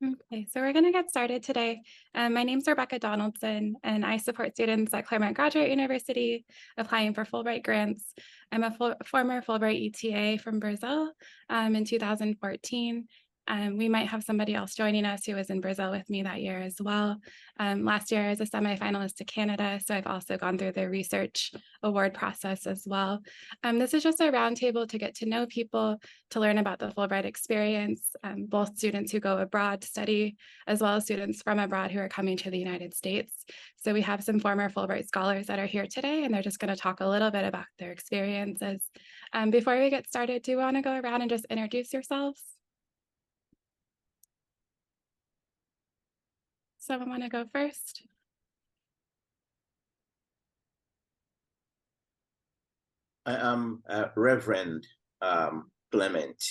Okay, so we're going to get started today. My name's Rebecca Donaldson, and I support students at Claremont Graduate University applying for Fulbright grants. I'm a former Fulbright ETA from Brazil in 2014. We might have somebody else joining us who was in Brazil with me that year as well. Last year, I was a semifinalist to Canada, so I've also gone through the research award process as well. This is just a roundtable to get to know people, to learn about the Fulbright experience, both students who go abroad to study, as well as students from abroad who are coming to the United States. So we have some former Fulbright scholars that are here today, and they're just going to talk a little bit about their experiences. Before we get started, do you want to go around and just introduce yourselves? Someone want to go first? I am Reverend Clement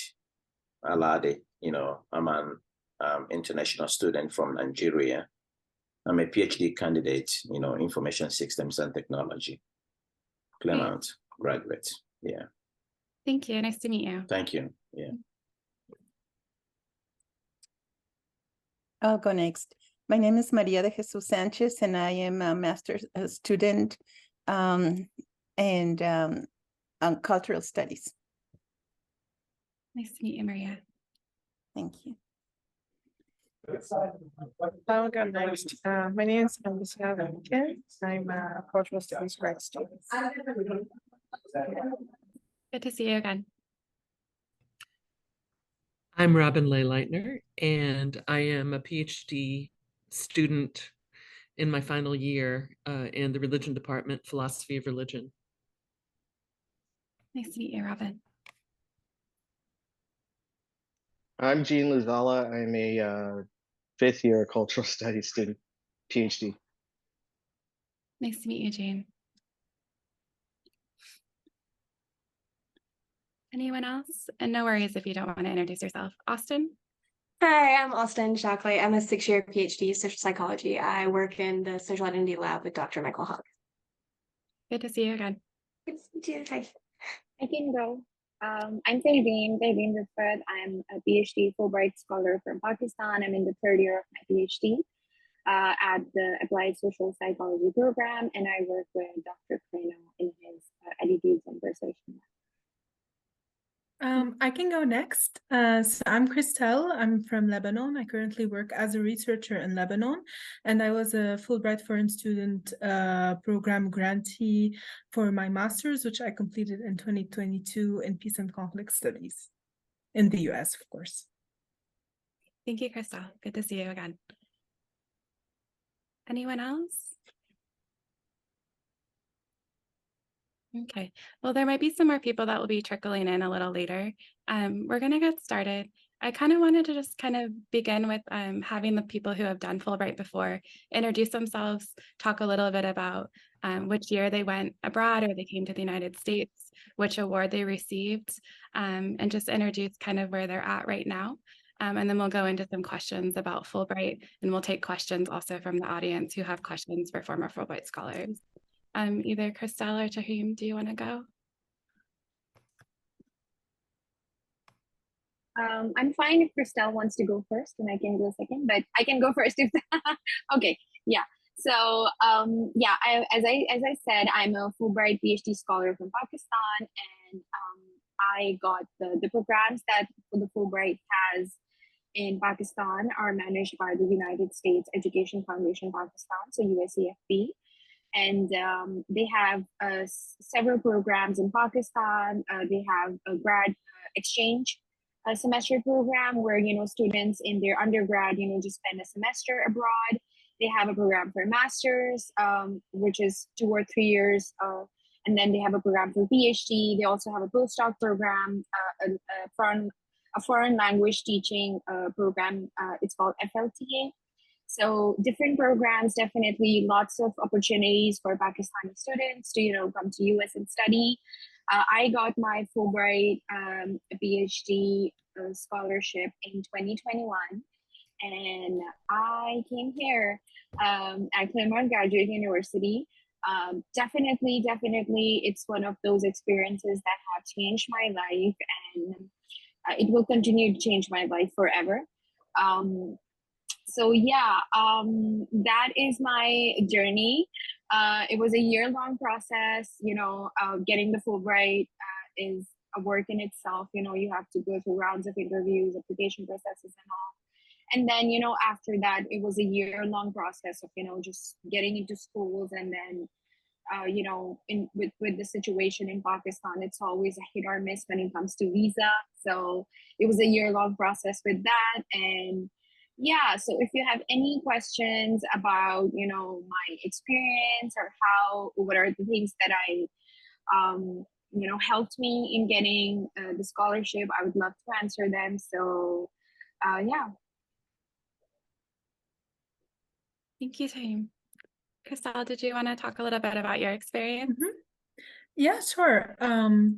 Alade. I'm an international student from Nigeria. I'm a PhD candidate, information systems and technology. Clement graduate. Yeah. Thank you. Nice to meet you. Thank you. Yeah. I'll go next. My name is Maria de Jesus Sanchez, and I am a master's student on cultural studies. Nice to meet you, Maria. Thank you. I'll go next. My name is Alicia Rodriguez. I'm a cultural studies grad student. Good to see you again. I'm Robin Leigh Leitner, and I am a PhD student in my final year in the religion department, philosophy of religion. Nice to meet you, Robin. I'm Gene Luzala. I'm a fifth year cultural studies student, PhD. Nice to meet you, Jane. Anyone else? And no worries if you don't want to introduce yourself. Austin? Hi, I'm Austin Shackley. I'm a six-year PhD social psychology. I work in the social identity lab with Dr. Michael Hogg. Good to see you again. Good to meet you. Hi. I can go. I'm Fairveen Rizfat. I'm a PhD Fulbright scholar from Pakistan. I'm in the third year of my PhD at the Applied Social Psychology program, and I work with Dr. Kreno in his attitudes and persuasion. I can go next. So I'm Christelle. I'm from Lebanon. I currently work as a researcher in Lebanon, and I was a Fulbright Foreign Student Program grantee for my master's, which I completed in 2022 in Peace and Conflict Studies in the US, of course. Thank you, Christelle. Good to see you again. Anyone else? Okay, well, there might be some more people that will be trickling in a little later. We're going to get started. I kind of wanted to just kind of begin with having the people who have done Fulbright before introduce themselves, talk a little bit about which year they went abroad or they came to the United States, which award they received, and just introduce kind of where they're at right now. And then we'll go into some questions about Fulbright, and we'll take questions also from the audience who have questions for former Fulbright scholars. Either Christelle or Tahim, do you want to go? I'm fine if Christelle wants to go first, and I can go second, but I can go first if okay, yeah. So as I said, I'm a Fulbright PhD scholar from Pakistan, and I got the programs that the Fulbright has in Pakistan are managed by the United States Education Foundation Pakistan, so USAFP. And they have several programs in Pakistan. They have a grad exchange semester program where, students in their undergrad, just spend a semester abroad. They have a program for master's, which is 2 or 3 years. And then they have a program for PhD. They also have a postdoc program, a foreign language teaching program. It's called FLTA. So different programs, definitely lots of opportunities for Pakistani students to, come to US and study. I got my Fulbright PhD scholarship in 2021, and I came here at Claremont Graduate University. Definitely, it's one of those experiences that have changed my life, and it will continue to change my life forever. So yeah, that is my journey. It was a year-long process. Getting the Fulbright is a work in itself. You have to go through rounds of interviews, application processes, and all. And then, after that, it was a year-long process of, just getting into schools. And then, with the situation in Pakistan, it's always a hit or miss when it comes to visa. So it was a year-long process with that. And yeah, so if you have any questions about, my experience or what are the things that helped me in getting the scholarship, I would love to answer them. So yeah. Thank you, Taim. Christelle, did you want to talk a little bit about your experience? Yeah, sure.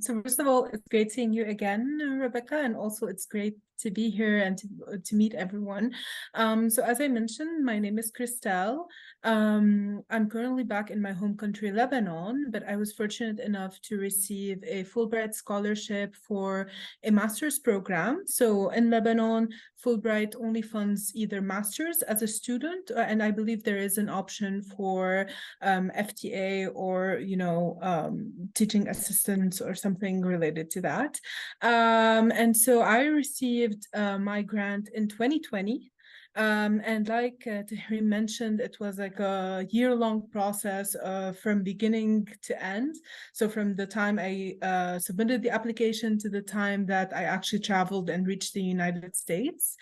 So first of all, it's great seeing you again, Rebecca, and also it's great to be here and to meet everyone. So as I mentioned, my name is Christelle. I'm currently back in my home country, Lebanon, but I was fortunate enough to receive a Fulbright scholarship for a master's program. So in Lebanon, Fulbright only funds either master's as a student, and I believe there is an option for FTA or, teaching assistants or something related to that. And so I received my grant in 2020. And like Tahrim mentioned, it was like a year-long process from beginning to end. So from the time I submitted the application to the time that I actually traveled and reached the United States.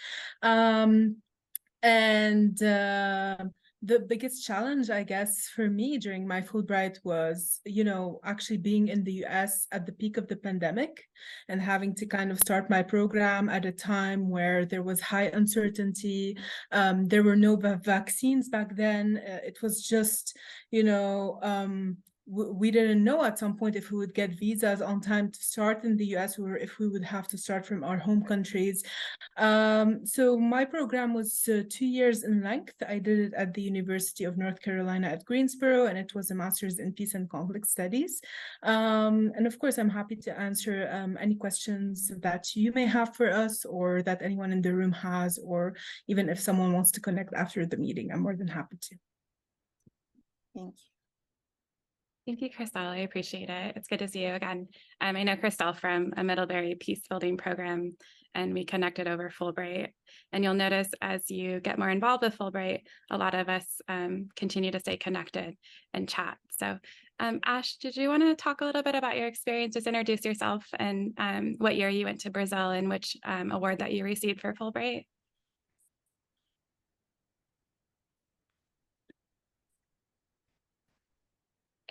The biggest challenge, I guess, for me during my Fulbright was, actually being in the US at the peak of the pandemic and having to kind of start my program at a time where there was high uncertainty. There were no vaccines back then. It was just, we didn't know at some point if we would get visas on time to start in the US or if we would have to start from our home countries. So my program was 2 years in length. I did it at the University of North Carolina at Greensboro, and it was a master's in peace and conflict studies. And of course, I'm happy to answer any questions that you may have for us or that anyone in the room has, or even if someone wants to connect after the meeting, I'm more than happy to. Thank you. Thank you, Christelle. I appreciate it. It's good to see you again. I know Christelle from a Middlebury Peace Building program, and we connected over Fulbright. And you'll notice as you get more involved with Fulbright, a lot of us continue to stay connected and chat. So Ash, did you want to talk a little bit about your experience? Just introduce yourself and what year you went to Brazil and which award that you received for Fulbright.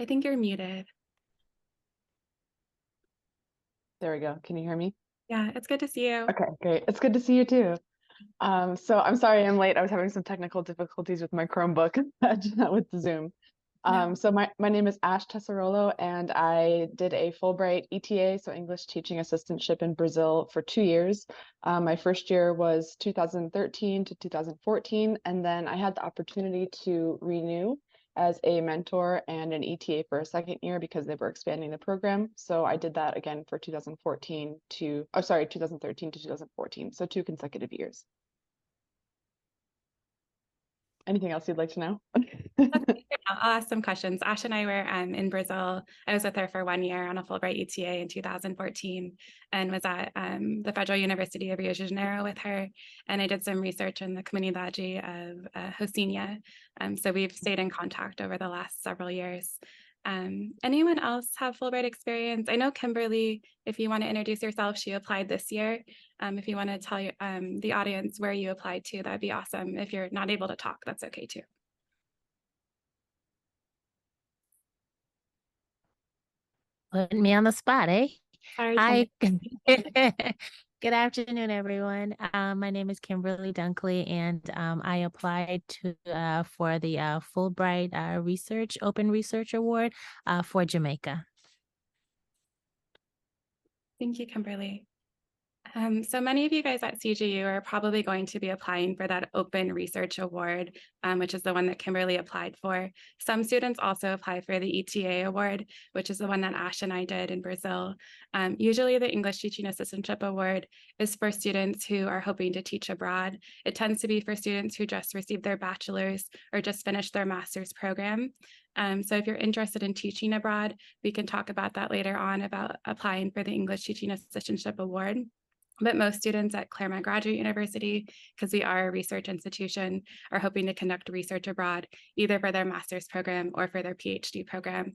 I think you're muted. There we go. Can you hear me? Yeah, it's good to see you. Okay, great. It's good to see you too. So I'm sorry I'm late. I was having some technical difficulties with my Chromebook with the Zoom. So my name is Ash Tessarolo, and I did a Fulbright ETA, so English Teaching Assistantship in Brazil for 2 years. My first year was 2013 to 2014, and then I had the opportunity to renew as a mentor and an ETA for a second year because they were expanding the program. So I did that again for 2013 to 2014. So 2 consecutive years. Anything else you'd like to know? I'll ask some questions. Ash and I were in Brazil. I was with her for 1 year on a Fulbright ETA in 2014 and was at the Federal University of Rio de Janeiro with her. And I did some research in the Comunidade of Rocinha. So we've stayed in contact over the last several years. Anyone else have Fulbright experience? I know Kimberly, if you want to introduce yourself, she applied this year. If you want to tell the audience where you applied to, that'd be awesome. If you're not able to talk, that's okay too. Putting me on the spot, eh? Sorry, Hi. Good afternoon, everyone. My name is Kimberly Dunkley, and I applied to for the Fulbright Open Research Award for Jamaica. Thank you, Kimberly. So many of you guys at CGU are probably going to be applying for that Open Research Award, which is the one that Kimberly applied for. Some students also apply for the ETA Award, which is the one that Ash and I did in Brazil. Usually the English Teaching Assistantship Award is for students who are hoping to teach abroad. It tends to be for students who just received their bachelor's or just finished their master's program. So if you're interested in teaching abroad, we can talk about that later on about applying for the English Teaching Assistantship Award. But most students at Claremont Graduate University, because we are a research institution, are hoping to conduct research abroad, either for their master's program or for their PhD program.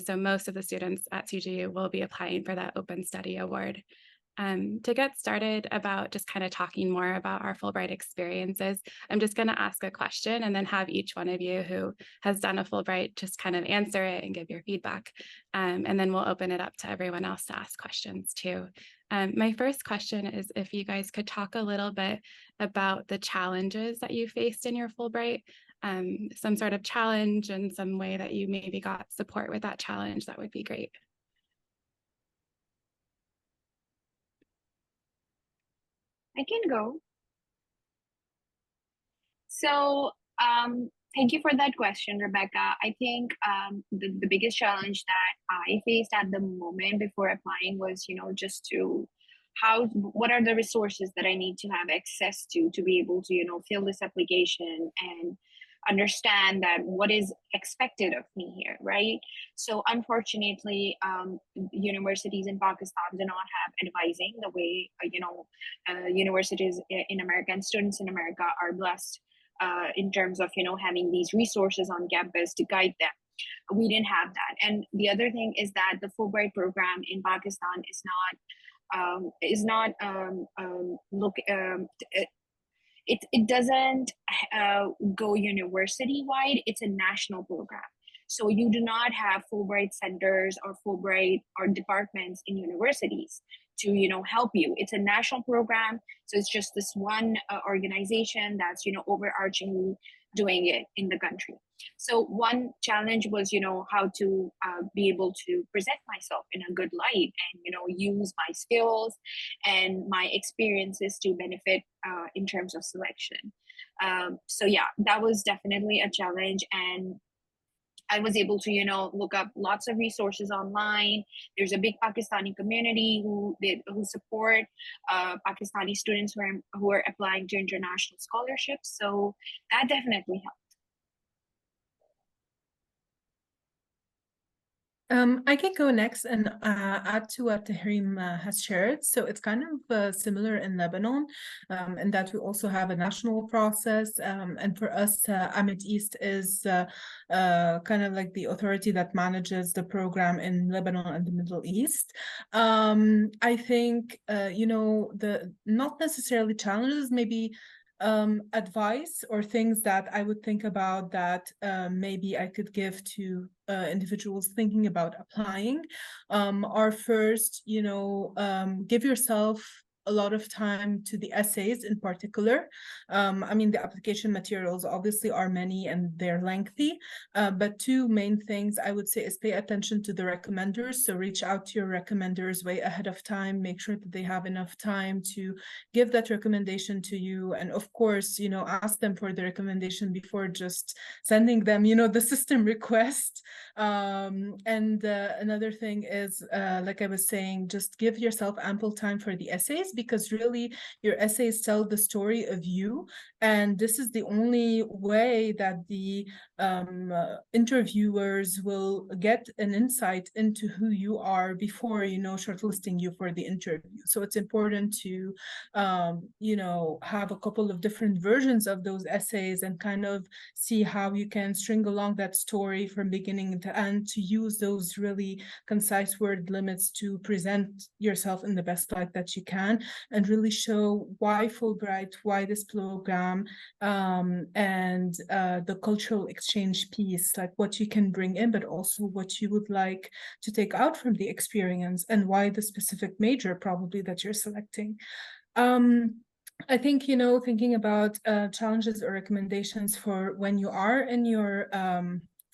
So most of the students at CGU will be applying for that Open Study Award. To get started about just kind of talking more about our Fulbright experiences, I'm just going to ask a question and then have each one of you who has done a Fulbright just kind of answer it and give your feedback. And then we'll open it up to everyone else to ask questions too. My first question is if you guys could talk a little bit about the challenges that you faced in your Fulbright, some sort of challenge and some way that you maybe got support with that challenge, that would be great. I can go. So thank you for that question, Rebecca. I think the biggest challenge that I faced at the moment before applying was, just to what are the resources that I need to have access to be able to, fill this application and understand that what is expected of me here, right? So unfortunately, universities in Pakistan do not have advising the way, universities in America and students in America are blessed in terms of, having these resources on campus to guide them. We didn't have that. And the other thing is that the Fulbright program in Pakistan it doesn't go university wide. It's a national program. So you do not have Fulbright centers or Fulbright or departments in universities to help you. It's a national program, so it's just this one organization that's overarchingly doing it in the country. So one challenge was how to be able to present myself in a good light and use my skills and my experiences to benefit in terms of selection. So yeah, that was definitely a challenge, and I was able to, look up lots of resources online. There's a big Pakistani community who support Pakistani students who are applying to international scholarships. So that definitely helped. I can go next and add to what Tahrim has shared. So it's kind of similar in Lebanon, in that we also have a national process. And for us, Amid East is kind of like the authority that manages the program in Lebanon and the Middle East. I think, not necessarily challenges, maybe advice or things that I would think about that maybe I could give to individuals thinking about applying are first, give yourself a lot of time to the essays in particular. I mean, the application materials obviously are many and they're lengthy, but two main things I would say is pay attention to the recommenders. So reach out to your recommenders way ahead of time, make sure that they have enough time to give that recommendation to you. And of course, ask them for the recommendation before just sending them, the system request. And another thing is, like I was saying, just give yourself ample time for the essays, because really your essays tell the story of you. And this is the only way that the interviewers will get an insight into who you are before, shortlisting you for the interview. So it's important to, have a couple of different versions of those essays and kind of see how you can string along that story from beginning to end, to use those really concise word limits to present yourself in the best light that you can, and really show why Fulbright, why this program, and the cultural exchange piece, like what you can bring in, but also what you would like to take out from the experience, and why the specific major probably that you're selecting. I think, thinking about challenges or recommendations for when you are in your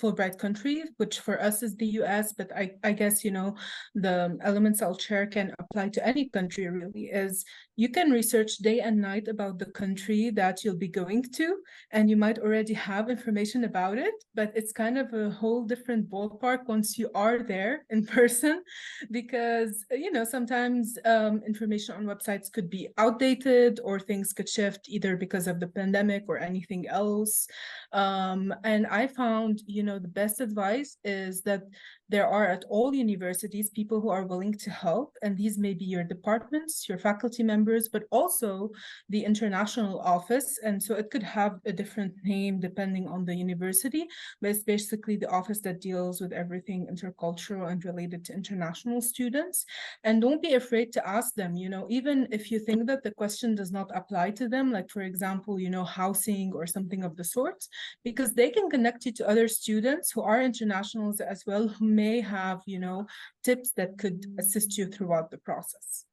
Fulbright country, which for us is the US, but I guess, you know, the elements I'll share can apply to any country really, is you can research day and night about the country that you'll be going to, and you might already have information about it, but it's kind of a whole different ballpark once you are there in person, because, you know, sometimes information on websites could be outdated or things could shift either because of the pandemic or anything else. And I found, you know, the best advice is that there are at all universities people who are willing to help, and these may be your departments, your faculty members, but also the international office. And so it could have a different name depending on the university, but it's basically the office that deals with everything intercultural and related to international students. And don't be afraid to ask them, you know, even if you think that the question does not apply to them, like for example, you know, housing or something of the sort, because they can connect you to other students who are internationals as well, who may have, you know, tips that could assist you throughout the process.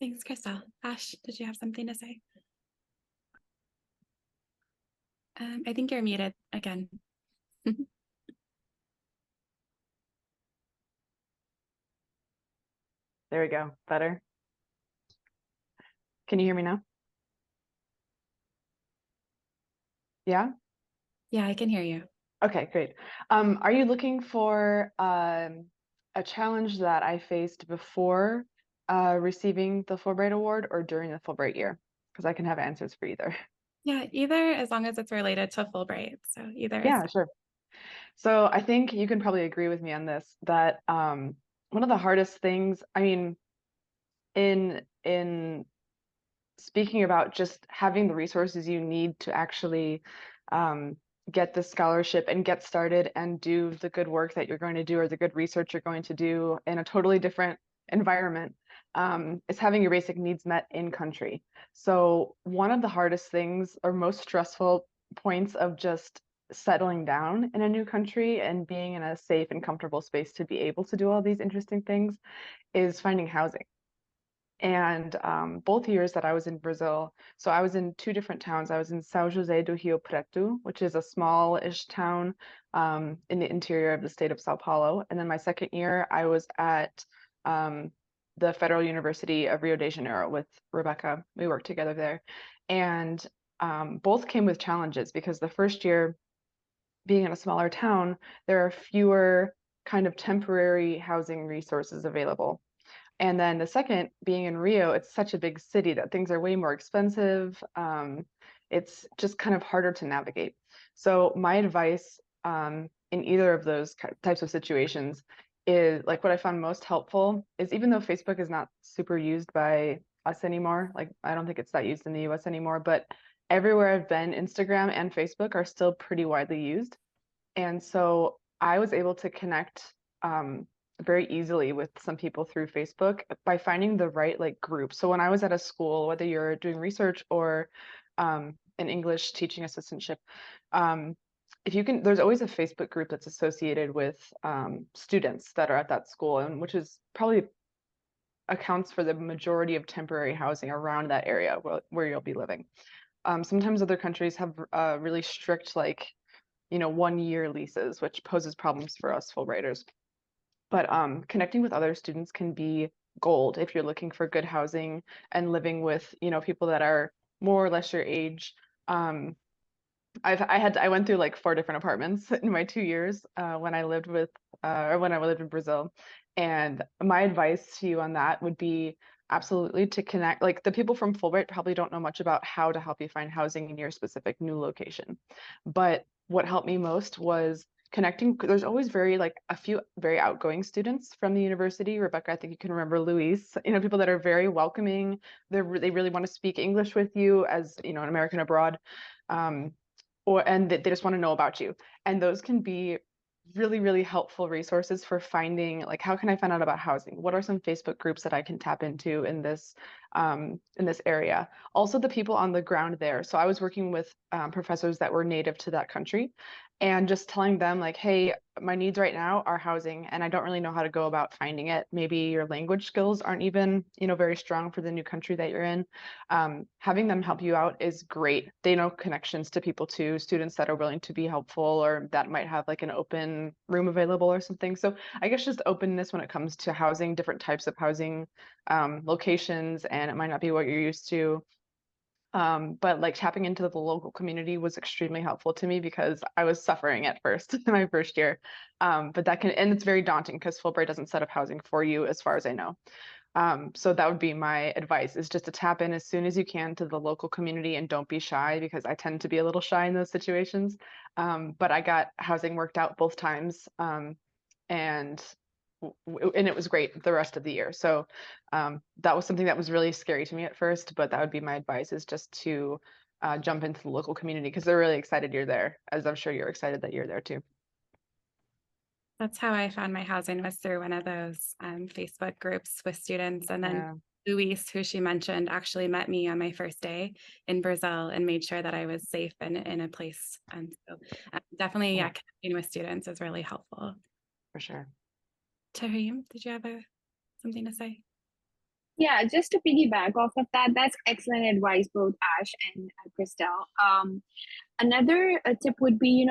Thanks, Crystal. Ash, did you have something to say? I think you're muted again. There we go. Better. Can you hear me now? Yeah? Yeah, I can hear you. Okay, great. Are you looking for a challenge that I faced before receiving the Fulbright Award or during the Fulbright year? Because I can have answers for either. Yeah, either, as long as it's related to Fulbright. So either is Yeah, sure. So I think you can probably agree with me on this, that one of the hardest things, I mean, in speaking about just having the resources you need to actually get the scholarship and get started and do the good work that you're going to do or the good research you're going to do in a totally different environment, is having your basic needs met in country. So one of the hardest things or most stressful points of just settling down in a new country and being in a safe and comfortable space to be able to do all these interesting things is finding housing. And both years that I was in Brazil, so I was in two different towns. I was in São José do Rio Preto, which is a small-ish town in the interior of the state of Sao Paulo. And then my second year, I was at the Federal University of Rio de Janeiro with Rebecca. We worked together there. And both came with challenges because the first year, being in a smaller town, there are fewer kind of temporary housing resources available. And then the second, being in Rio, it's such a big city that things are way more expensive. It's just kind of harder to navigate. So my advice in either of those types of situations is, like, what I found most helpful is, even though Facebook is not super used by us anymore, like I don't think it's that used in the US anymore, but everywhere I've been, Instagram and Facebook are still pretty widely used. And so I was able to connect very easily with some people through Facebook by finding the right like group. So when I was at a school, whether you're doing research or an English teaching assistantship, if you can, there's always a Facebook group that's associated with students that are at that school, and which is probably accounts for the majority of temporary housing around that area where you'll be living. Sometimes other countries have really strict, like, you know, 1-year leases, which poses problems for us Fulbrighters. But connecting with other students can be gold if you're looking for good housing and living with, you know, people that are more or less your age. I went through like 4 different apartments in my 2 years when I lived in Brazil. And my advice to you on that would be absolutely to connect. Like, the people from Fulbright probably don't know much about how to help you find housing in your specific new location. But what helped me most was connecting. There's always a few very outgoing students from the university. Rebecca, I think you can remember Luis, you know, people that are very welcoming. They really want to speak English with you as, you know, an American abroad, and they just want to know about you. And those can be really, really helpful resources for finding, like, how can I find out about housing? What are some Facebook groups that I can tap into in this in this area. Also, the people on the ground there. So I was working with professors that were native to that country, and just telling them like, hey, my needs right now are housing, and I don't really know how to go about finding it. Maybe your language skills aren't even, very strong for the new country that you're in. Having them help you out is great. They know connections to people too, students that are willing to be helpful, or that might have like an open room available or something. So I guess just openness when it comes to housing, different types of housing locations, and it might not be what you're used to. But like tapping into the local community was extremely helpful to me because I was suffering at first in my first year. But and it's very daunting because Fulbright doesn't set up housing for you as far as I know. So that would be my advice, is just to tap in as soon as you can to the local community and don't be shy, because I tend to be a little shy in those situations. But I got housing worked out both times. And it was great the rest of the year. So that was something that was really scary to me at first, but that would be my advice, is just to jump into the local community, because they're really excited you're there, as I'm sure you're excited that you're there too. That's how I found my housing, was through one of those Facebook groups with students. And then Yeah. Luis, who she mentioned, actually met me on my first day in Brazil and made sure that I was safe and in a place. And so definitely, yeah, connecting with students is really helpful. For sure. Tareem, did you have something to say? Yeah, just to piggyback off of that, that's excellent advice, both Ash and Christelle. Another tip would be,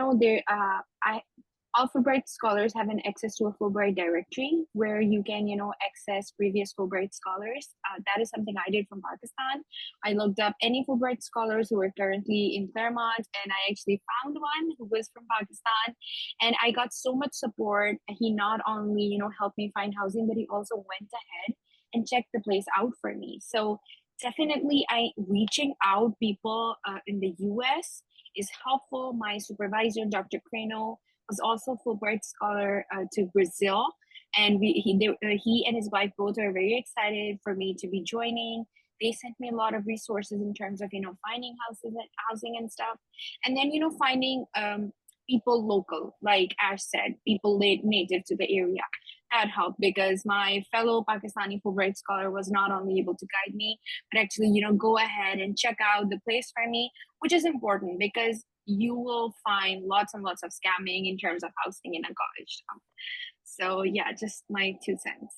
all Fulbright scholars have an access to a Fulbright directory where you can, access previous Fulbright scholars. That is something I did from Pakistan. I looked up any Fulbright scholars who were currently in Claremont, and I actually found one who was from Pakistan. And I got so much support. He not only, helped me find housing, but he also went ahead and checked the place out for me. So definitely, reaching out people in the US is helpful. My supervisor, Dr. Crano, was also a Fulbright scholar to Brazil, and he and his wife both are very excited for me to be joining. They sent me a lot of resources in terms of finding housing and stuff, and then finding people local, like Ash said, people native to the area. That helped, because my fellow Pakistani Fulbright scholar was not only able to guide me, but actually go ahead and check out the place for me, which is important because you will find lots and lots of scamming in terms of housing in a college town. So yeah, just my 2 cents.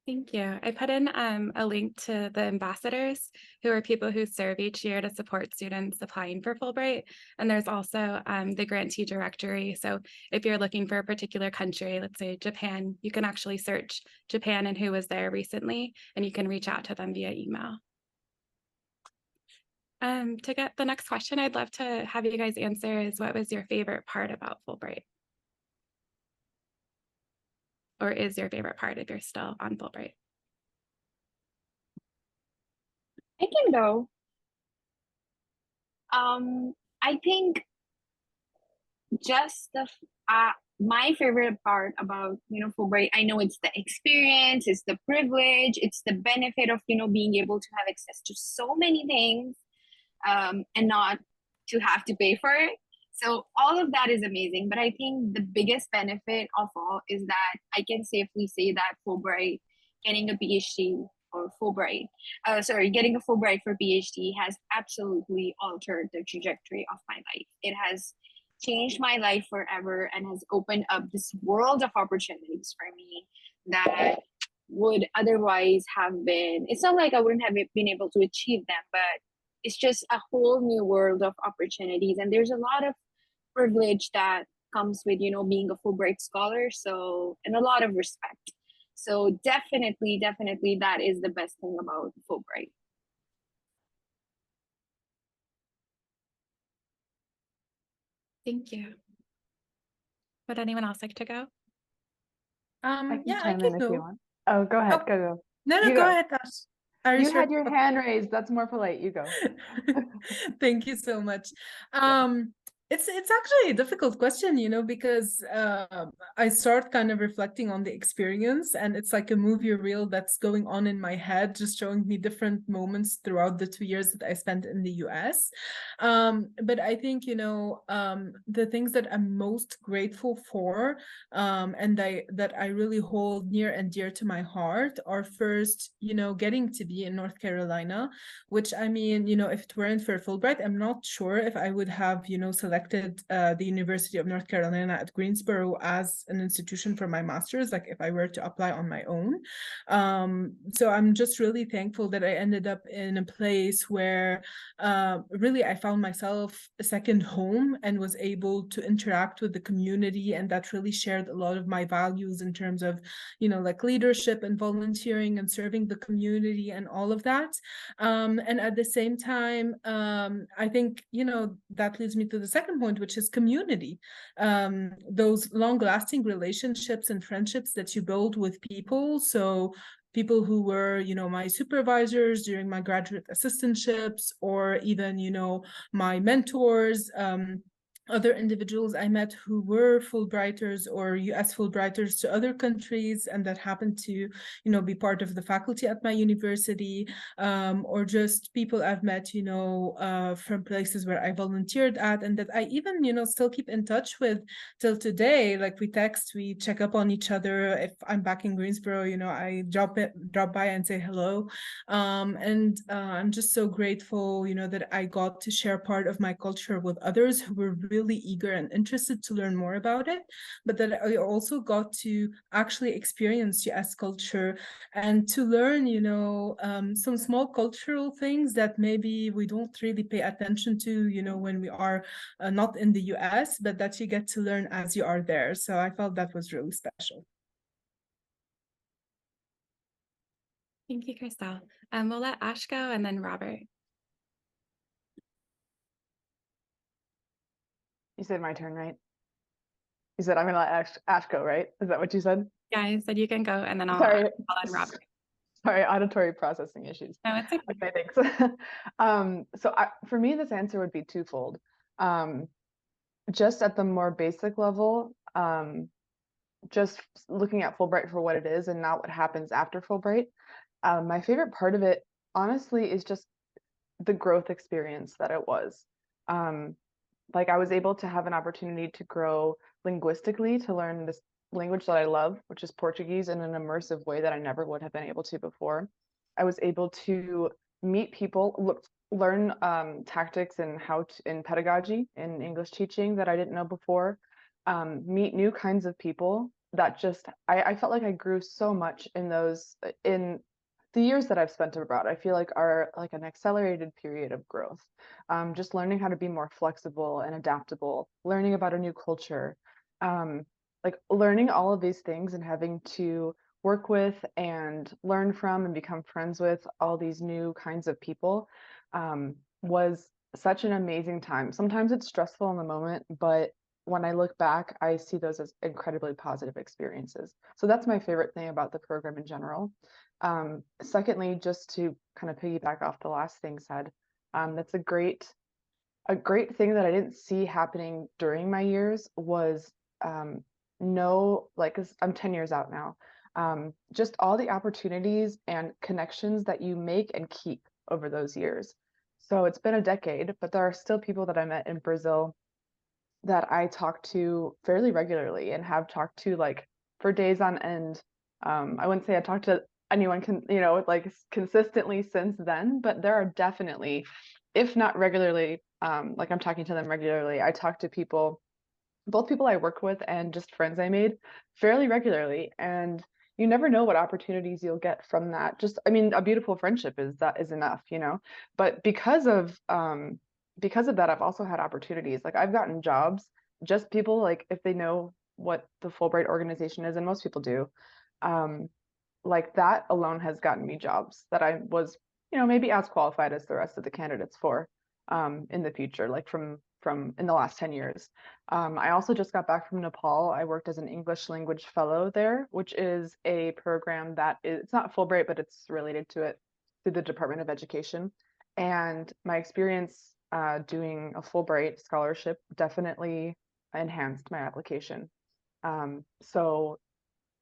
Thank you. I put in a link to the ambassadors, who are people who serve each year to support students applying for Fulbright. And there's also the grantee directory. So if you're looking for a particular country, let's say Japan, you can actually search Japan and who was there recently, and you can reach out to them via email. To get the next question, I'd love to have you guys answer is, what was your favorite part about Fulbright? Or is your favorite part if you're still on Fulbright? I can go. I think just my favorite part about Fulbright, I know it's the experience, it's the privilege, it's the benefit of being able to have access to so many things, and not to have to pay for it. So all of that is amazing. But I think the biggest benefit of all is that I can safely say that Fulbright, getting a PhD or Fulbright, getting a Fulbright for PhD has absolutely altered the trajectory of my life. It has changed my life forever and has opened up this world of opportunities for me that would otherwise have been, it's not like I wouldn't have been able to achieve them, but it's just a whole new world of opportunities. And there's a lot of privilege that comes with, being a Fulbright scholar. So, and a lot of respect. So definitely that is the best thing about Fulbright. Thank you. Would anyone else like to go? I can go. if you want. Oh, go ahead. Go. No, You go ahead, Ash. You had your hand raised. That's more polite. You go. Thank you so much. It's actually a difficult question, because I start kind of reflecting on the experience, and it's like a movie reel that's going on in my head, just showing me different moments throughout the 2 years that I spent in the US. But I think, the things that I'm most grateful for, and that I really hold near and dear to my heart are first, getting to be in North Carolina, which I mean, if it weren't for Fulbright, I'm not sure if I would have, selected the University of North Carolina at Greensboro as an institution for my master's, like if I were to apply on my own. So I'm just really thankful that I ended up in a place where really I found myself a second home and was able to interact with the community, and that really shared a lot of my values in terms of, like leadership and volunteering and serving the community and all of that. And at the same time, I think, that leads me to the second point, which is community. Those long-lasting relationships and friendships that you build with people. So people who were, my supervisors during my graduate assistantships, or even, my mentors, other individuals I met who were Fulbrighters or US Fulbrighters to other countries, and that happened to, be part of the faculty at my university, or just people I've met, from places where I volunteered at, and that I even, still keep in touch with till today. Like we text, we check up on each other. If I'm back in Greensboro, I drop by and say hello. And I'm just so grateful, that I got to share part of my culture with others who were really eager and interested to learn more about it, but that I also got to actually experience US culture and to learn, some small cultural things that maybe we don't really pay attention to, when we are not in the US, but that you get to learn as you are there. So I felt that was really special. Thank you, Christelle. We'll let Ash go and then Robert. You said my turn, right? You said I'm gonna let Ash go, right? Is that what you said? Yeah, I said you can go, and then I'll let Robert. Sorry, auditory processing issues. No, it's okay. Okay, thanks. So for me, this answer would be twofold. Just at the more basic level, just looking at Fulbright for what it is and not what happens after Fulbright. My favorite part of it, honestly, is just the growth experience that it was. Like I was able to have an opportunity to grow linguistically, to learn this language that I love, which is Portuguese, in an immersive way that I never would have been able to before. I was able to meet people, learn tactics and in pedagogy, in English teaching that I didn't know before, meet new kinds of people that just, I felt like I grew so much in the years that I've spent abroad. I feel like are like an accelerated period of growth. Just learning how to be more flexible and adaptable, learning about a new culture, like learning all of these things and having to work with and learn from and become friends with all these new kinds of people was such an amazing time. Sometimes it's stressful in the moment, but when I look back, I see those as incredibly positive experiences. So that's my favorite thing about the program in general. Secondly, just to kind of piggyback off the last thing said, that's a great thing that I didn't see happening during my years was like 'cause I'm 10 years out now, just all the opportunities and connections that you make and keep over those years. So it's been a decade, but there are still people that I met in Brazil that I talk to fairly regularly and have talked to like for days on end. I wouldn't say I talked to anyone like consistently since then, but there are definitely, if not regularly, like I'm talking to them regularly. I talk to people, both people I work with and just friends I made fairly regularly. And you never know what opportunities you'll get from that. Just, I mean, a beautiful friendship is enough, but because of that, I've also had opportunities. Like I've gotten jobs, just people like if they know what the Fulbright organization is, and most people do, like that alone has gotten me jobs that I was, maybe as qualified as the rest of the candidates for in the future, like from in the last 10 years. I also just got back from Nepal. I worked as an English language fellow there, which is a program that it's not Fulbright, but it's related to it through the Department of Education. And my experience doing a Fulbright scholarship definitely enhanced my application. So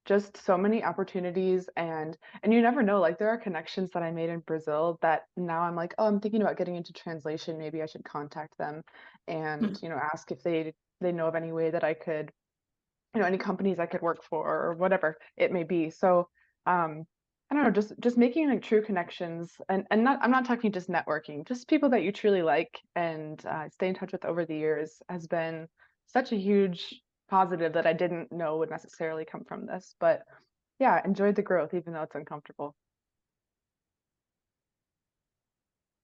just so many opportunities, and you never know, like there are connections that I made in Brazil that now I'm like, oh, I'm thinking about getting into translation. Maybe I should contact them and, ask if they know of any way that I could, any companies I could work for or whatever it may be. So I don't know, just making like true connections, and not, I'm not talking just networking, just people that you truly like and stay in touch with over the years has been such a huge positive that I didn't know would necessarily come from this. But yeah, enjoyed the growth even though it's uncomfortable.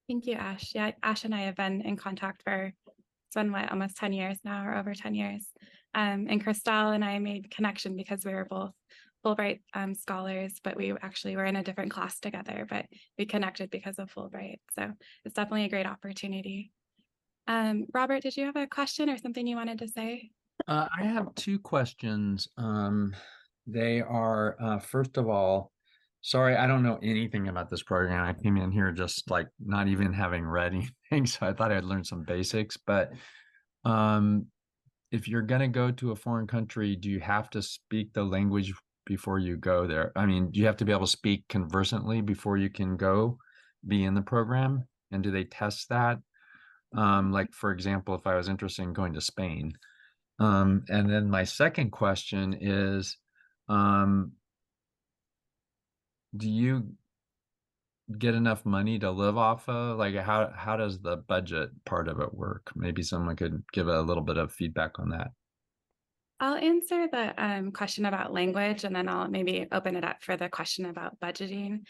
Thank you, Ash. Yeah, Ash and I have been in contact for, it's been what, almost 10 years now, or over 10 years. And Christelle and I made connection because we were both Fulbright scholars, but we actually were in a different class together, but we connected because of Fulbright. So it's definitely a great opportunity. Robert, did you have a question or something you wanted to say? I have two questions. They are, first of all, sorry, I don't know anything about this program. I came in here just like not even having read anything, so I thought I'd learn some basics. But if you're going to go to a foreign country, do you have to speak the language before you go there? I mean, do you have to be able to speak conversantly before you can go be in the program? And do they test that? Like, for example, if I was interested in going to Spain. And then my second question is, do you get enough money to live off of? Like, how does the budget part of it work? Maybe someone could give a little bit of feedback on that. I'll answer the question about language, and then I'll maybe open it up for the question about budgeting.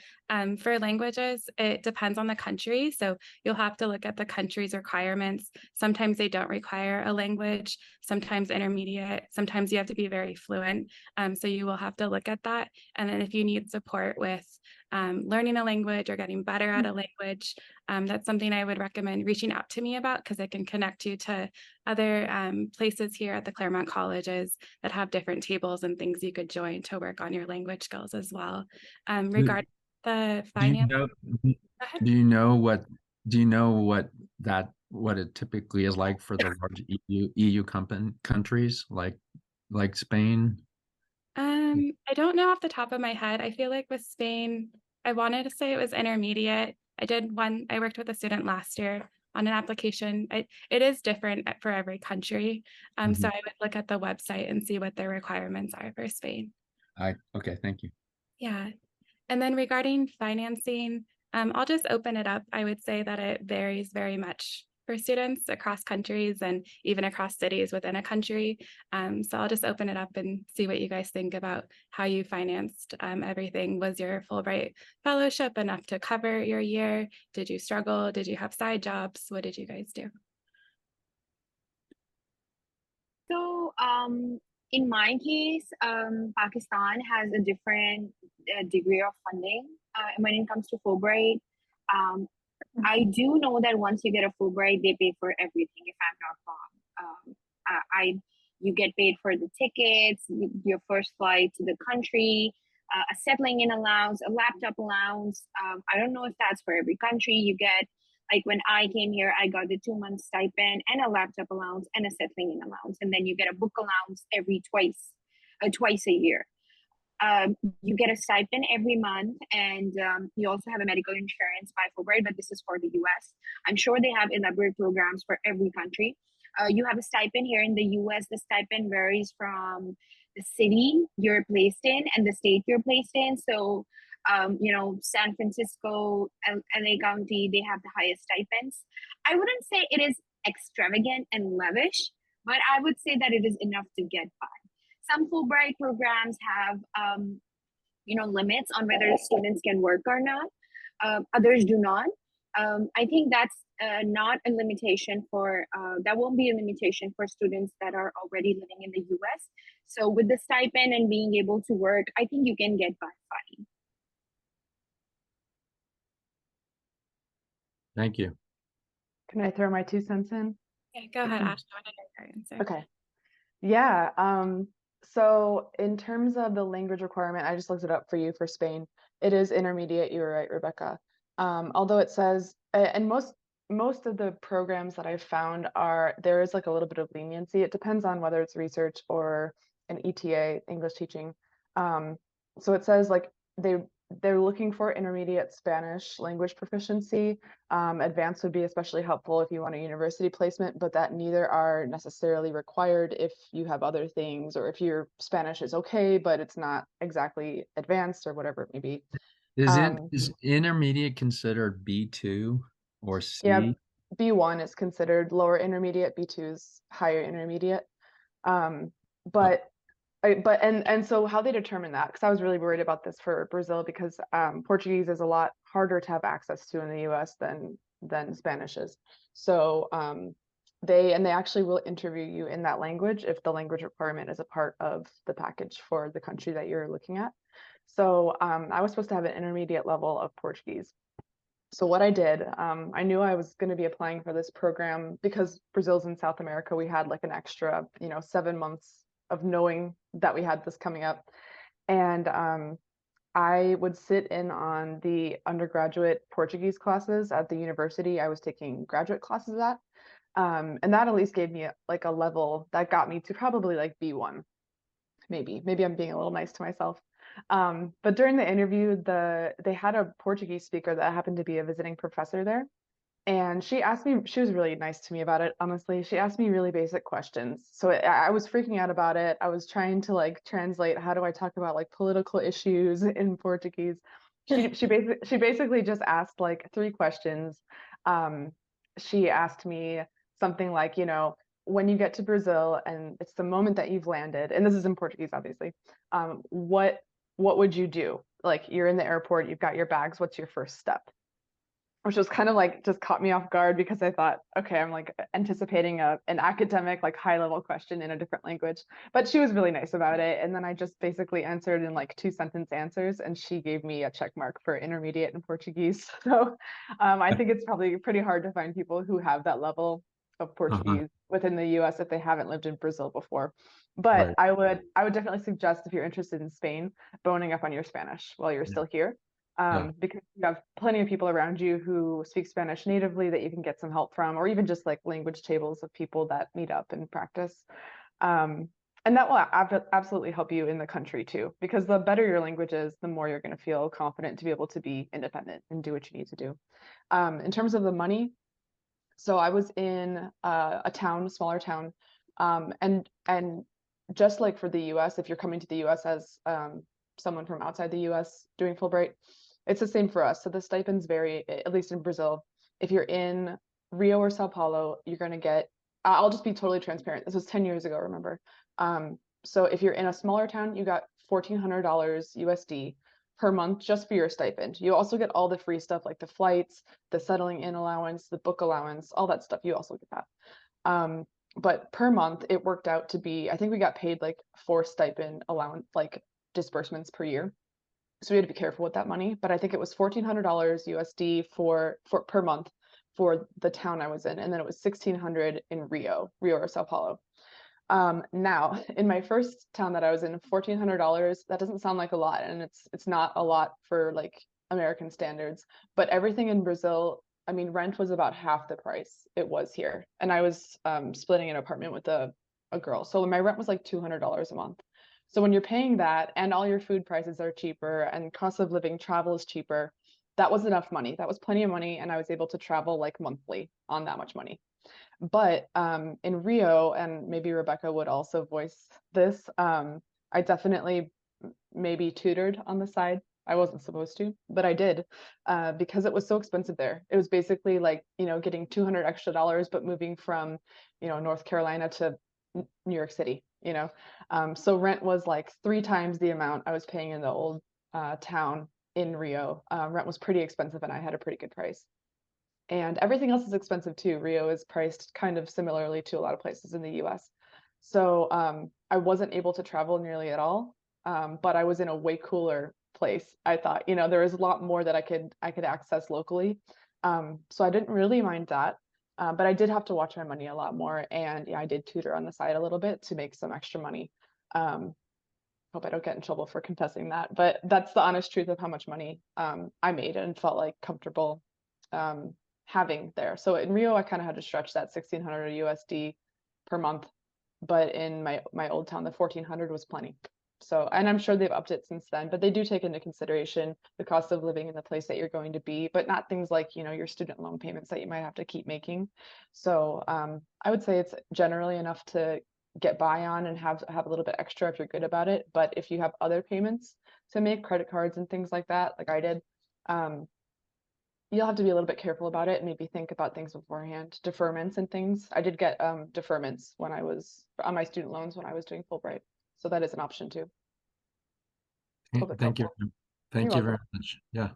For languages, it depends on the country. So you'll have to look at the country's requirements. Sometimes they don't require a language, sometimes intermediate, sometimes you have to be very fluent. So you will have to look at that. And then if you need support with learning a language or getting better at a language, that's something I would recommend reaching out to me about, because I can connect you to other places here at the Claremont colleges that have different tables and things you could join to work on your language skills as well. Regarding the finance, Do you know what what it typically is like for the large EU countries like Spain? I don't know off the top of my head. I feel like with Spain, I wanted to say it was intermediate. I worked with a student last year on an application. It is different for every country. So I would look at the website and see what their requirements are for Spain. Okay, thank you. Yeah. And then regarding financing, I'll just open it up. I would say that it varies very much for students across countries and even across cities within a country. So I'll just open it up and see what you guys think about how you financed everything. Was your Fulbright fellowship enough to cover your year? Did you struggle? Did you have side jobs? What did you guys do? So, in my case, Pakistan has a different degree of funding when it comes to Fulbright. I do know that once you get a Fulbright, they pay for everything, if I'm not wrong. You get paid for the tickets, your first flight to the country, a settling in allowance, a laptop allowance. I don't know if that's for every country. You get, like when I came here, I got the 2 month stipend and a laptop allowance and a settling in allowance. And then you get a book allowance twice a year. You get a stipend every month, and you also have a medical insurance by Fulbright, but this is for the US. I'm sure they have elaborate programs for every country. You have a stipend here in the US. The stipend varies from the city you're placed in and the state you're placed in. So, San Francisco, LA County, they have the highest stipends. I wouldn't say it is extravagant and lavish, but I would say that it is enough to get by. Some Fulbright programs have, limits on whether students can work or not. Others do not. I think that's not a limitation that won't be a limitation for students that are already living in the US. So with the stipend and being able to work, I think you can get by fine. Thank you. Can I throw my 2 cents in? Yeah, go ahead, Ash. I want to hear your answer. Okay. Yeah. So in terms of the language requirement, I just looked it up for you for Spain. It is intermediate. You were right, Rebecca. Although it says, and most most of the programs that I've found there is like a little bit of leniency. It depends on whether it's research or an ETA, English teaching. So it says like they're looking for intermediate Spanish language proficiency. Advanced would be especially helpful if you want a university placement, but that neither are necessarily required if you have other things, or if your Spanish is okay, but it's not exactly advanced or whatever it may be. Is intermediate considered B2 or Yeah, C? B1 is considered lower intermediate, B2 is higher intermediate. Oh, But and so how they determine that, because I was really worried about this for Brazil, because Portuguese is a lot harder to have access to in the US than Spanish is. So they actually will interview you in that language if the language requirement is a part of the package for the country that you're looking at. So I was supposed to have an intermediate level of Portuguese. So what I did, I knew I was going to be applying for this program because Brazil's in South America. We had like an extra, 7 months of knowing that we had this coming up. And I would sit in on the undergraduate Portuguese classes at the university I was taking graduate classes at. And that at least gave me like a level that got me to probably like B1. Maybe I'm being a little nice to myself. But during the interview, they had a Portuguese speaker that happened to be a visiting professor there. And she was really nice to me about it, honestly. She asked me really basic questions. So I was freaking out about it. I was trying to like translate, how do I talk about like political issues in Portuguese? She basically just asked like 3 questions. She asked me something like, when you get to Brazil and it's the moment that you've landed, and this is in Portuguese, obviously, what would you do? Like, you're in the airport, you've got your bags, what's your first step? Which was kind of like just caught me off guard, because I thought, okay, I'm like anticipating an academic, like high level question in a different language. But she was really nice about it. And then I just basically answered in like 2-sentence answers, and she gave me a check mark for intermediate in Portuguese. So I think it's probably pretty hard to find people who have that level of Portuguese within the US if they haven't lived in Brazil before. But Right. I would definitely suggest, if you're interested in Spain, boning up on your Spanish while you're still here. Yeah. Because you have plenty of people around you who speak Spanish natively that you can get some help from, or even just like language tables of people that meet up and practice. And that will absolutely help you in the country too, because the better your language is, the more you're going to feel confident to be able to be independent and do what you need to do. In terms of the money, so I was in a smaller town, and just like for the US, if you're coming to the US as someone from outside the US doing Fulbright, it's the same for us. So the stipends vary, at least in Brazil. If you're in Rio or Sao Paulo, you're going to get, I'll just be totally transparent. This was 10 years ago, remember? So if you're in a smaller town, you got $1,400 USD per month just for your stipend. You also get all the free stuff like the flights, the settling in allowance, the book allowance, all that stuff. You also get that. But per month, it worked out to be, I think we got paid like 4 stipend allowance, like disbursements per year. So we had to be careful with that money. But I think it was $1,400 USD for per month for the town I was in. And then it was 1,600 in Rio or Sao Paulo. Now, in my first town that I was in, $1,400, that doesn't sound like a lot, and it's not a lot for like American standards, but everything in Brazil, I mean, rent was about half the price it was here. And I was splitting an apartment with a girl. So my rent was like $200 a month. So when you're paying that and all your food prices are cheaper and cost of living, travel is cheaper, that was enough money. That was plenty of money, and I was able to travel like monthly on that much money. But in Rio, and maybe Rebecca would also voice this, I definitely maybe tutored on the side. I wasn't supposed to, but I did, because it was so expensive there. It was basically like, getting $200 extra, but moving from, North Carolina to New York City, So rent was like 3 times the amount I was paying in the old town in Rio. Rent was pretty expensive, and I had a pretty good price. And everything else is expensive too. Rio is priced kind of similarly to a lot of places in the US. So I wasn't able to travel nearly at all, but I was in a way cooler place. I thought, there was a lot more that I could access locally. So I didn't really mind that. But I did have to watch my money a lot more. And yeah, I did tutor on the side a little bit to make some extra money. Hope I don't get in trouble for confessing that, but that's the honest truth of how much money I made and felt like comfortable having there. So in Rio, I kind of had to stretch that 1,600 USD per month, but in my old town, the 1,400 was plenty. So, and I'm sure they've upped it since then, but they do take into consideration the cost of living in the place that you're going to be, but not things like, you know, your student loan payments that you might have to keep making. So I would say it's generally enough to get by on and have a little bit extra if you're good about it. But if you have other payments to make, credit cards and things like that, like I did, you'll have to be a little bit careful about it and maybe think about things beforehand, deferments and things. I did get deferments when I was on my student loans when I was doing Fulbright. So that is an option too. Thank you. Thank you very much. Yeah.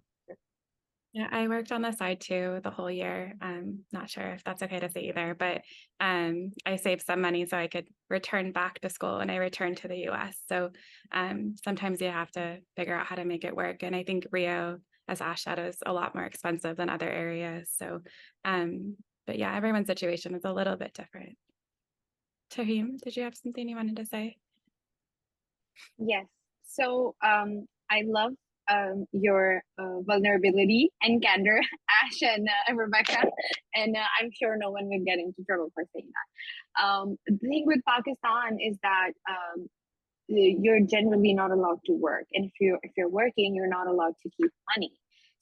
Yeah, I worked on the side too the whole year. I'm not sure if that's okay to say either, but I saved some money so I could return back to school when I returned to the US. So sometimes you have to figure out how to make it work. And I think Rio, as Ash said, is a lot more expensive than other areas. So, but yeah, everyone's situation is a little bit different. Tahim, did you have something you wanted to say? Yes. So I love your vulnerability and candor, Ash and Rebecca, and I'm sure no one will get into trouble for saying that. The thing with Pakistan is that you're generally not allowed to work, and if you're working, you're not allowed to keep money.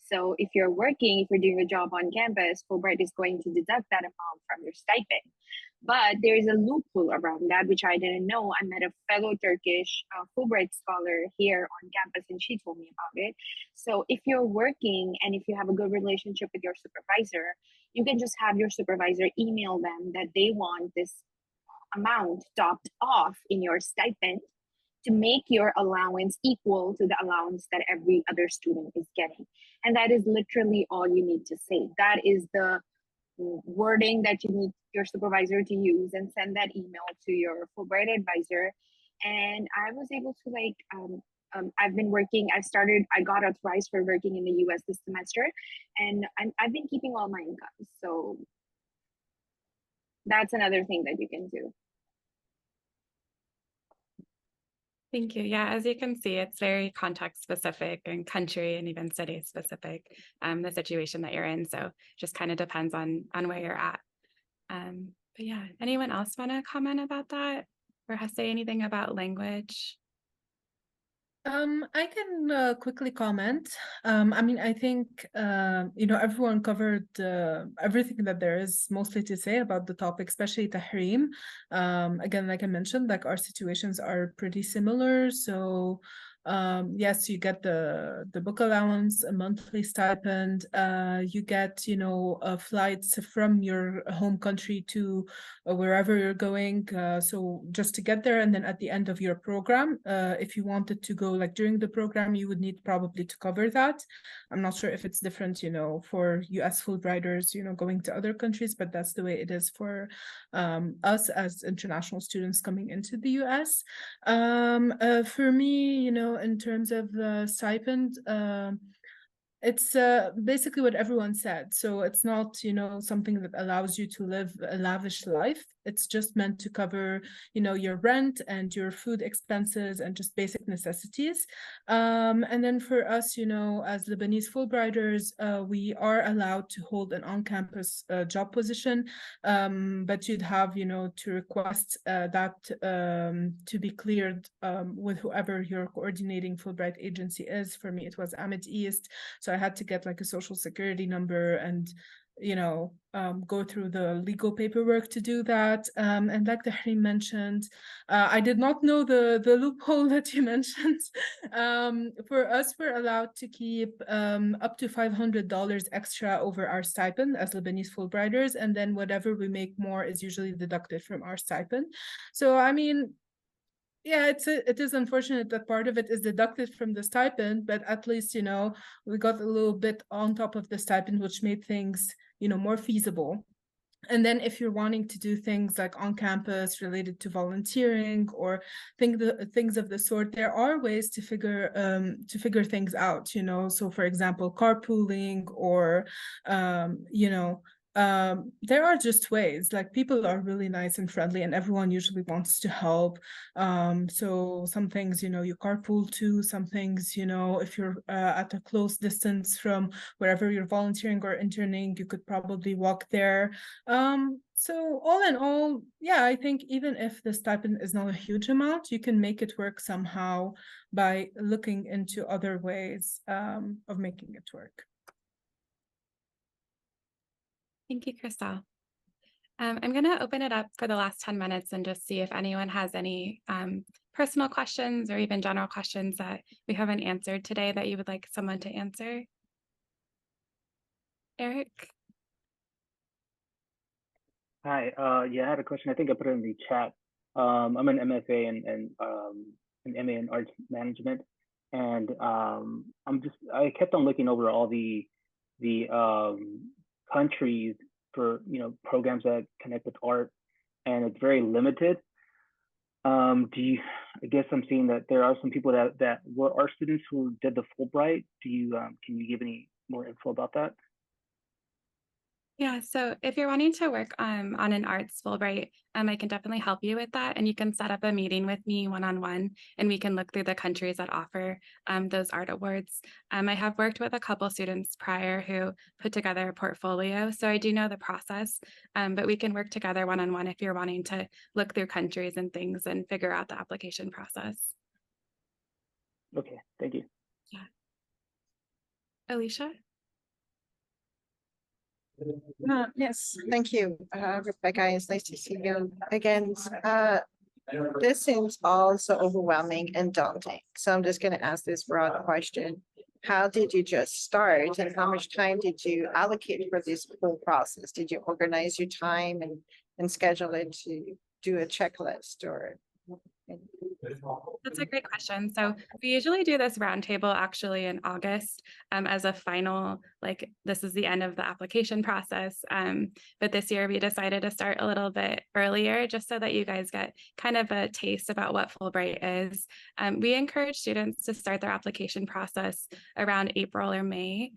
So if you're working, if you're doing a job on campus, Fulbright is going to deduct that amount from your stipend. But there is a loophole around that, which I didn't know. I met a fellow Turkish Fulbright scholar here on campus, and she told me about it. So if you're working and if you have a good relationship with your supervisor, you can just have your supervisor email them that they want this amount topped off in your stipend to make your allowance equal to the allowance that every other student is getting. And that is literally all you need to say. That is the wording that you need your supervisor to use, and send that email to your Fulbright advisor. And I was able to I got authorized for working in the US this semester, and I've been keeping all my income. So that's another thing that you can do. Thank you. Yeah, as you can see, it's very context specific and country and even city specific, the situation that you're in. So just kind of depends on where you're at. But yeah, anyone else want to comment about that or say anything about language? I can quickly comment. I mean, I think, everyone covered everything that there is mostly to say about the topic, especially Tahrim. Again, like I mentioned, like our situations are pretty similar. So yes, you get the book allowance, a monthly stipend, you get, flights from your home country to wherever you're going. So just to get there, and then at the end of your program, if you wanted to go like during the program, you would need probably to cover that. I'm not sure if it's different, for US Fulbrighters, going to other countries, but that's the way it is for us as international students coming into the US. For me, in terms of the stipend, it's basically what everyone said. So it's not, something that allows you to live a lavish life. It's just meant to cover, your rent and your food expenses and just basic necessities. And then for us, as Lebanese Fulbrighters, we are allowed to hold an on-campus job position, but you'd have, to request that to be cleared with whoever your coordinating Fulbright agency is. For me, it was Amid East. So I had to get like a social security number and, go through the legal paperwork to do that. And like Tahrim mentioned, I did not know the loophole that you mentioned. For us, we're allowed to keep up to $500 extra over our stipend as Lebanese Fulbrighters, and then whatever we make more is usually deducted from our stipend. So, I mean, yeah, it is unfortunate that part of it is deducted from the stipend, but at least, we got a little bit on top of the stipend, which made things, more feasible. And then if you're wanting to do things like on campus related to volunteering or things of the sort, there are ways to figure things out, So for example, carpooling or, there are just ways, like people are really nice and friendly and everyone usually wants to help. So some things, you know, you carpool to, some things, you know, if you're at a close distance from wherever you're volunteering or interning, you could probably walk there. So all in all, yeah, I think even if the stipend is not a huge amount, you can make it work somehow by looking into other ways of making it work. Thank you, Christelle. I'm going to open it up for the last 10 minutes and just see if anyone has any personal questions or even general questions that we haven't answered today that you would like someone to answer. Eric? Hi, yeah, I had a question. I think I put it in the chat. I'm an MFA and an MA in arts management, and I kept on looking over all the countries for, you know, programs that connect with art, and it's very limited. I guess I'm seeing that there are some people that were art students who did the Fulbright. Can you give any more info about that? Yeah, so if you're wanting to work on an arts Fulbright, I can definitely help you with that. And you can set up a meeting with me one-on-one, and we can look through the countries that offer those art awards. I have worked with a couple students prior who put together a portfolio, so I do know the process, but we can work together one-on-one if you're wanting to look through countries and things and figure out the application process. Okay, thank you. Yeah. Alicia? Yes, thank you, Rebecca. It's nice to see you again. This seems all so overwhelming and daunting. So I'm just going to ask this broad question. How did you just start, and how much time did you allocate for this whole process? Did you organize your time and schedule it to do a checklist, or? That's a great question. So we usually do this roundtable actually in August as a final, like this is the end of the application process. But this year we decided to start a little bit earlier just so that you guys get kind of a taste about what Fulbright is. We encourage students to start their application process around April or May.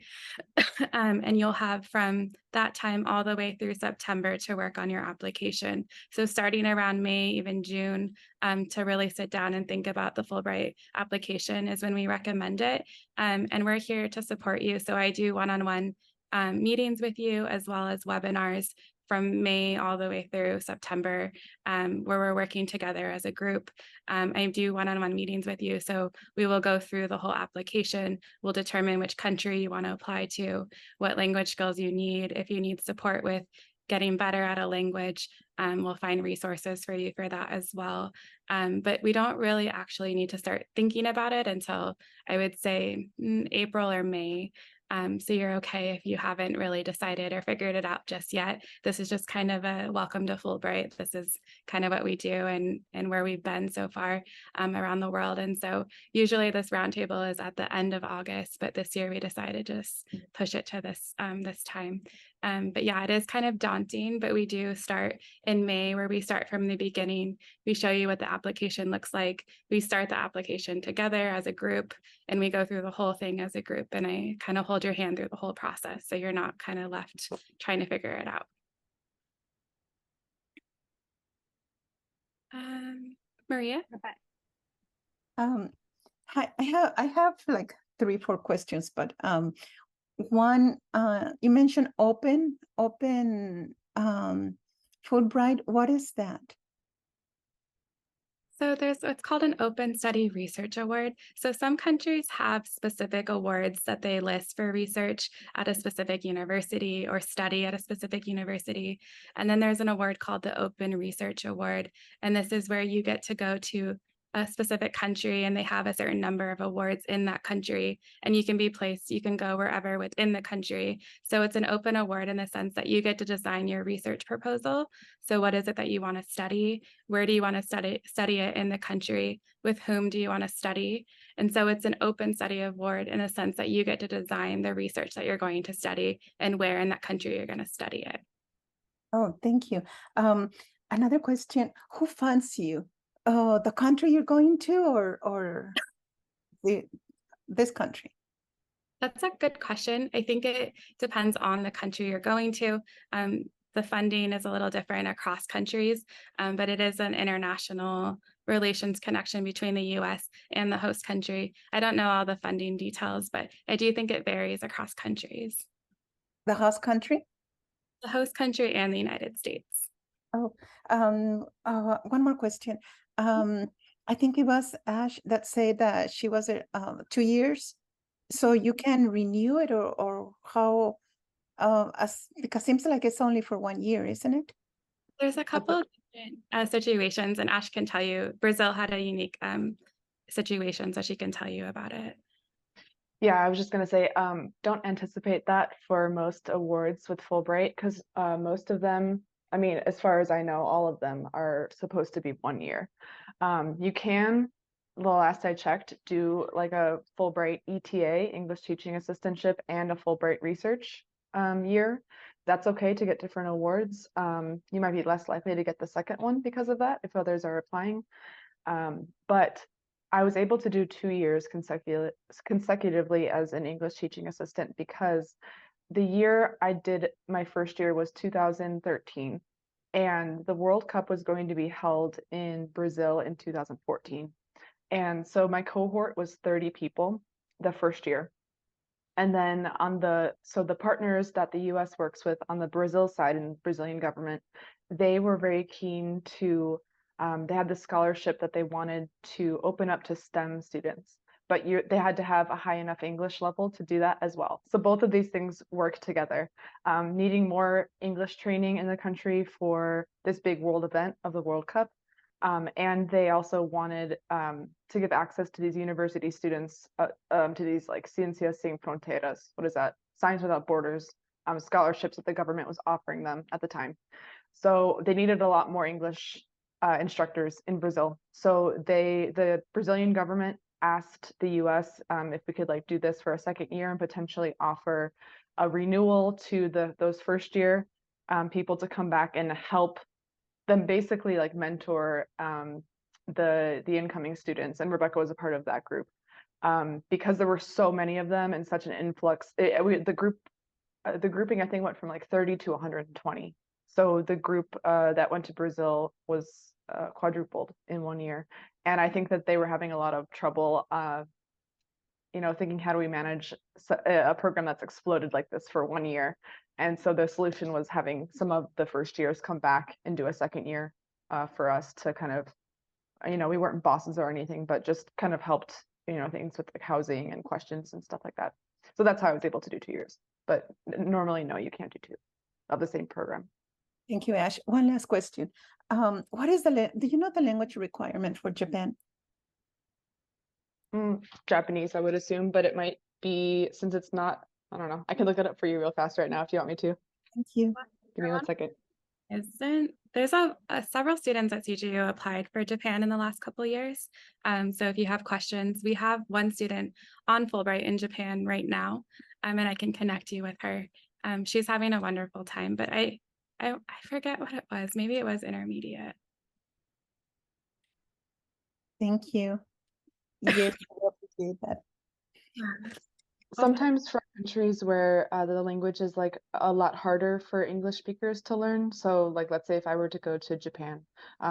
And you'll have from that time all the way through September to work on your application. So starting around May, even June, to really sit down and think about the Fulbright application is when we recommend it. And we're here to support you. So I do one-on-one meetings with you as well as webinars from May all the way through September, where we're working together as a group. I do one-on-one meetings with you. So we will go through the whole application. We'll determine which country you want to apply to, what language skills you need. If you need support with getting better at a language, we'll find resources for you for that as well. But we don't really actually need to start thinking about it until I would say April or May. So you're okay if you haven't really decided or figured it out just yet. This is just kind of a welcome to Fulbright. This is kind of what we do and where we've been so far around the world. And so usually this roundtable is at the end of August, but this year we decided to just push it to this time. But yeah, it is kind of daunting, but we do start in May where we start from the beginning. We show you what the application looks like. We start the application together as a group and we go through the whole thing as a group, and I kind of hold your hand through the whole process. So you're not kind of left trying to figure it out. Maria? Hi, I have like 3-4 questions, but one, you mentioned open Fulbright. What is that? So it's called an Open Study Research Award. So some countries have specific awards that they list for research at a specific university or study at a specific university. And then there's an award called the Open Research Award. And this is where you get to go to a specific country and they have a certain number of awards in that country, and you can be placed, you can go wherever within the country. So it's an open award in the sense that you get to design your research proposal. So what is it that you want to study? Where do you want to study it in the country? With whom do you want to study? And so it's an open study award in a sense that you get to design the research that you're going to study and where in that country you're going to study it. Oh, thank you. Another question, who funds you? The country you're going to, or this country? That's a good question. I think it depends on the country you're going to. The funding is a little different across countries, but it is an international relations connection between the US and the host country. I don't know all the funding details, but I do think it varies across countries. The host country? The host country and the United States. Oh, one more question. I think it was Ash that said that she was 2 years. So you can renew it or how, because it seems like it's only for 1 year, isn't it? There's a couple of different situations, and Ash can tell you. Brazil had a unique situation, so she can tell you about it. Yeah, I was just going to say, don't anticipate that for most awards with Fulbright, because most of them, I mean, as far as I know, all of them are supposed to be 1 year. You can, the last I checked, do like a Fulbright ETA, English Teaching Assistantship, and a Fulbright Research year. That's okay to get different awards. You might be less likely to get the second one because of that if others are applying. But I was able to do 2 years consecutively as an English teaching assistant because the year I did my first year was 2013, and the World Cup was going to be held in Brazil in 2014. And so my cohort was 30 people the first year. And then so the partners that the US works with on the Brazil side and Brazilian government, they were very keen to they had the scholarship that they wanted to open up to STEM students, but they had to have a high enough English level to do that as well. So both of these things work together. Needing more English training in the country for this big world event of the World Cup. And they also wanted to give access to these university students, to these like Ciencias Sin Fronteras, what is that? Science Without Borders, scholarships that the government was offering them at the time. So they needed a lot more English instructors in Brazil. So the Brazilian government asked the US if we could like do this for a second year and potentially offer a renewal to those first year people to come back and help them basically like mentor the incoming students. And Rebecca was a part of that group because there were so many of them and such an influx. The grouping I think went from like 30 to 120. So the group that went to Brazil was quadrupled in 1 year. And I think that they were having a lot of trouble, thinking, how do we manage a program that's exploded like this for 1 year? And so the solution was having some of the first years come back and do a second year for us to kind of, we weren't bosses or anything, but just kind of helped, things with like housing and questions and stuff like that. So that's how I was able to do 2 years. But normally, no, you can't do 2 of the same program. Thank you, Ash. One last question. What is do you know the language requirement for Japan? Japanese, I would assume, but it might be, since it's not, I don't know. I can look it up for you real fast right now if you want me to. Thank you. Give me 1 second. There's several students at CGU applied for Japan in the last couple of years. So if you have questions, we have one student on Fulbright in Japan right now, and I can connect you with her. She's having a wonderful time, but I forget what it was. Maybe it was intermediate. Thank you. Yes, I appreciate that. Sometimes for countries where the language is like a lot harder for English speakers to learn. So like, let's say if I were to go to Japan,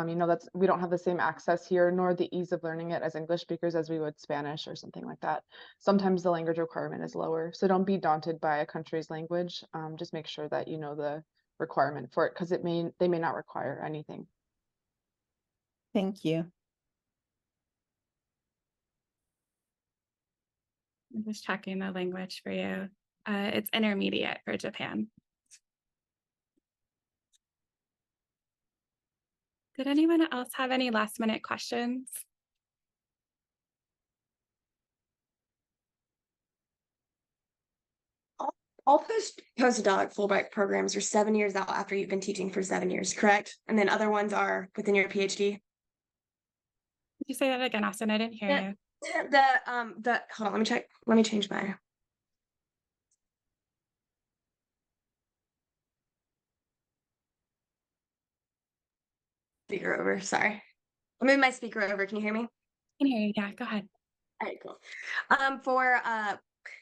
we don't have the same access here, nor the ease of learning it as English speakers as we would Spanish or something like that. Sometimes the language requirement is lower. So don't be daunted by a country's language. Just make sure that you know the requirement for it, because they may not require anything. Thank you. I'm just checking the language for you. It's intermediate for Japan. Did anyone else have any last minute questions? All postdoc Fulbright programs are 7 years out after you've been teaching for 7 years, correct? And then other ones are within your PhD. Could you say that again, Austin? I didn't hear you. Hold on, let me check. Let me change my speaker over. Sorry. I moved my speaker over. Can you hear me? I can hear you. Yeah, go ahead. All right, cool. For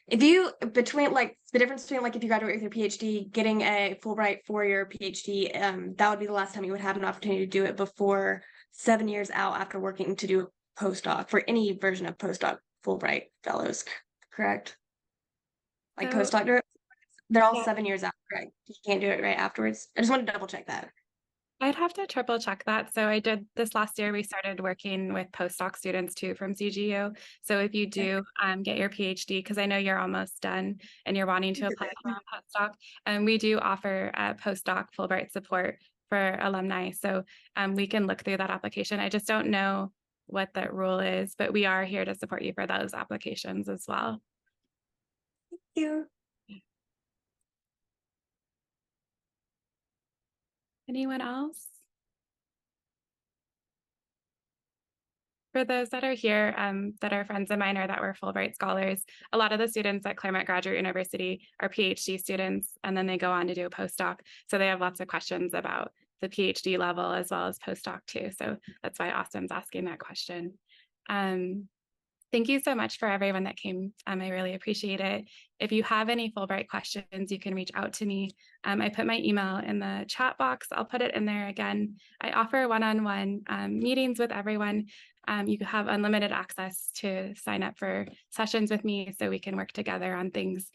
if you between like the difference between like if you graduate with your PhD, getting a Fulbright for your PhD, that would be the last time you would have an opportunity to do it before 7 years out after working to do a postdoc for any version of postdoc Fulbright fellows, correct? Like So- postdoc, they're all Yeah. 7 years out, correct? You can't do it right afterwards. I just want to double check that. I'd have to triple check that. So I did this last year, we started working with postdoc students too from CGU. So if you do get your PhD, because I know you're almost done and you're wanting to apply for a postdoc, and we do offer postdoc Fulbright support for alumni. So we can look through that application. I just don't know what that rule is, but we are here to support you for those applications as well. Thank you. Anyone else? For those that are here, that are friends of mine or that were Fulbright scholars, a lot of the students at Claremont Graduate University are PhD students, and then they go on to do a postdoc. So they have lots of questions about the PhD level as well as postdoc too. So that's why Austin's asking that question. Thank you so much for everyone that came. I really appreciate it. If you have any Fulbright questions, you can reach out to me. I put my email in the chat box. I'll put it in there again. I offer one-on-one meetings with everyone. You have unlimited access to sign up for sessions with me so we can work together on things.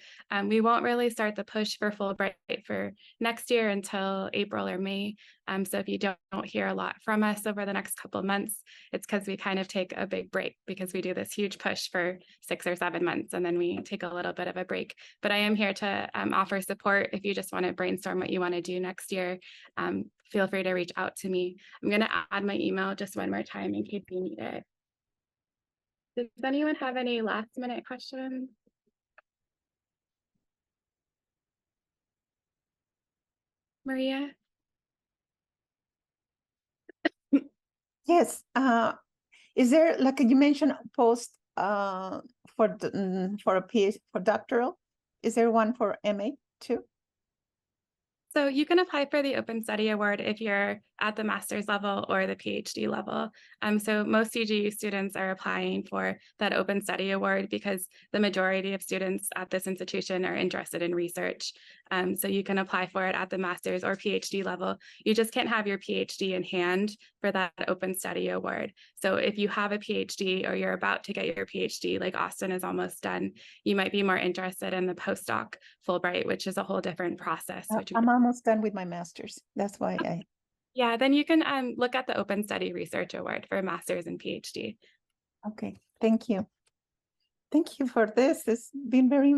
We won't really start the push for Fulbright for next year until April or May. So if you don't hear a lot from us over the next couple of months, it's because we kind of take a big break because we do this huge push for 6 or 7 months and then we take a little bit of a break. But I am here to offer support if you just want to brainstorm what you want to do next year. Feel free to reach out to me. I'm going to add my email just one more time in case you need it. Does anyone have any last minute questions? Maria? Yes. Is there, like you mentioned, post for a PhD for doctoral? Is there one for MA too? So you can apply for the Open Study Award if you're at the master's level or the PhD level. So most CGU students are applying for that Open Study Award because the majority of students at this institution are interested in research. So you can apply for it at the master's or PhD level. You just can't have your PhD in hand for that Open Study Award. So if you have a PhD or you're about to get your PhD, like Austin is almost done, you might be more interested in the postdoc Fulbright, which is a whole different process. I'm almost done with my master's. That's why I. Yeah, then you can look at the Open Study Research Award for master's and PhD. Okay, thank you. Thank you for this. It's been very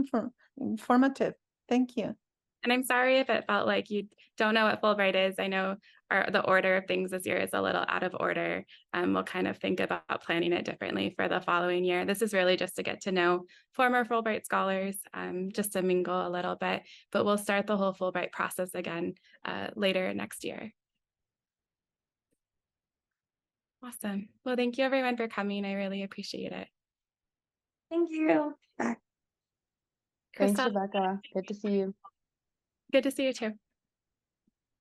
informative. Thank you. And I'm sorry if it felt like you don't know what Fulbright is. I know the order of things this year is a little out of order. We'll kind of think about planning it differently for the following year. This is really just to get to know former Fulbright scholars, just to mingle a little bit, but we'll start the whole Fulbright process again later next year. Awesome. Well, thank you everyone for coming. I really appreciate it. Thank you. Bye. Thanks, Crystal, Rebecca. Good to see you. good to see you too.